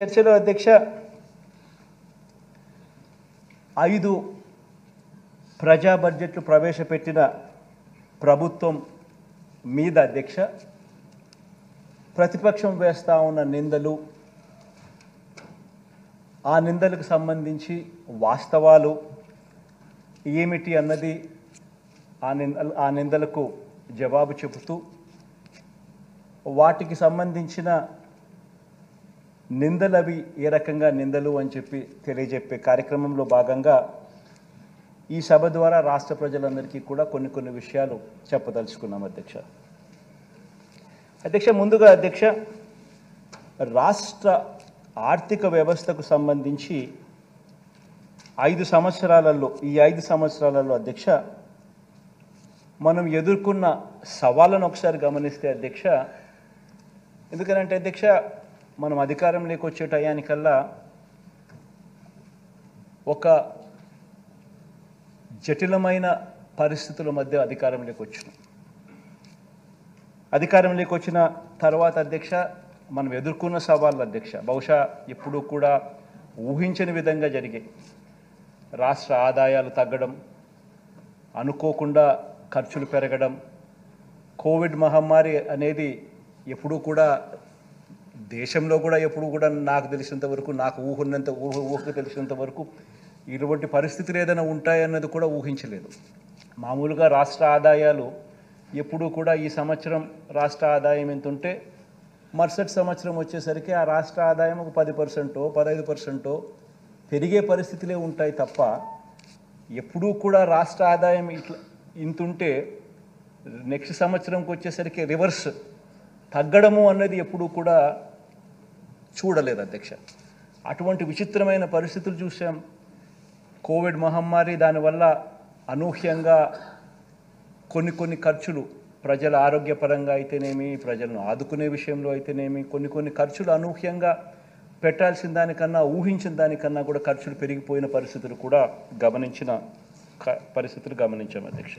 చర్చలో అధ్యక్ష 5 ప్రజా బడ్జెట్లు ప్రవేశపెట్టిన ప్రభుత్వం మీద అధ్యక్ష ప్రతిపక్షం వేస్తా ఉన్న నిందలు ఆ నిందలకు సంబంధించి వాస్తవాలు ఏమిటి అన్నది ఆ నిందలకు జవాబు చెబుతూ వాటికి సంబంధించిన నిందలవి ఏ రకంగా నిందలు అని చెప్పి తెలియజెప్పే కార్యక్రమంలో భాగంగా ఈ సభ ద్వారా రాష్ట్ర ప్రజలందరికీ కూడా కొన్ని విషయాలు చెప్పదలుచుకున్నాం అధ్యక్ష ముందుగా అధ్యక్ష రాష్ట్ర ఆర్థిక వ్యవస్థకు సంబంధించి 5 సంవత్సరాలలో ఈ 5 సంవత్సరాలలో అధ్యక్ష మనం ఎదుర్కొన్న సవాళ్ళను ఒకసారి గమనిస్తే అధ్యక్ష ఎందుకంటే అధ్యక్ష మనం అధికారంలోకి వచ్చే టయానికల్లా ఒక జటిలమైన పరిస్థితుల మధ్య అధికారంలోకి వచ్చిన తర్వాత అధ్యక్ష మనం ఎదుర్కొన్న సవాళ్ళు అధ్యక్ష బహుశా ఎప్పుడూ కూడా ఊహించని విధంగా జరిగాయి. రాష్ట్ర ఆదాయాలు తగ్గడం, అనుకోకుండా ఖర్చులు పెరగడం, కోవిడ్ మహమ్మారి అనేది ఎప్పుడూ కూడా దేశంలో కూడా ఎప్పుడు కూడా నాకు తెలిసినంత వరకు నాకు ఊహకు తెలిసినంత వరకు ఇటువంటి పరిస్థితులు ఏదైనా ఉంటాయన్నది కూడా ఊహించలేదు. మామూలుగా రాష్ట్ర ఆదాయాలు ఎప్పుడూ కూడా ఈ సంవత్సరం రాష్ట్ర ఆదాయం ఎంత ఉంటే మరుసటి సంవత్సరం వచ్చేసరికి ఆ రాష్ట్ర ఆదాయం ఒక 10%, 15% పెరిగే పరిస్థితులే ఉంటాయి తప్ప ఎప్పుడూ కూడా రాష్ట్ర ఆదాయం ఇట్లా ఇంతుంటే నెక్స్ట్ సంవత్సరంకి వచ్చేసరికి రివర్స్ తగ్గడము అన్నది ఎప్పుడూ కూడా చూడలేదు అధ్యక్ష. అటువంటి విచిత్రమైన పరిస్థితులు చూసాం. కోవిడ్ మహమ్మారి దానివల్ల అనూహ్యంగా కొన్ని ఖర్చులు ప్రజల ఆరోగ్యపరంగా అయితేనేమి, ప్రజలను ఆదుకునే విషయంలో అయితేనేమి కొన్ని ఖర్చులు అనూహ్యంగా పెట్టాల్సిన దానికన్నా ఊహించిన దానికన్నా కూడా ఖర్చులు పెరిగిపోయిన పరిస్థితులు గమనించాం అధ్యక్ష.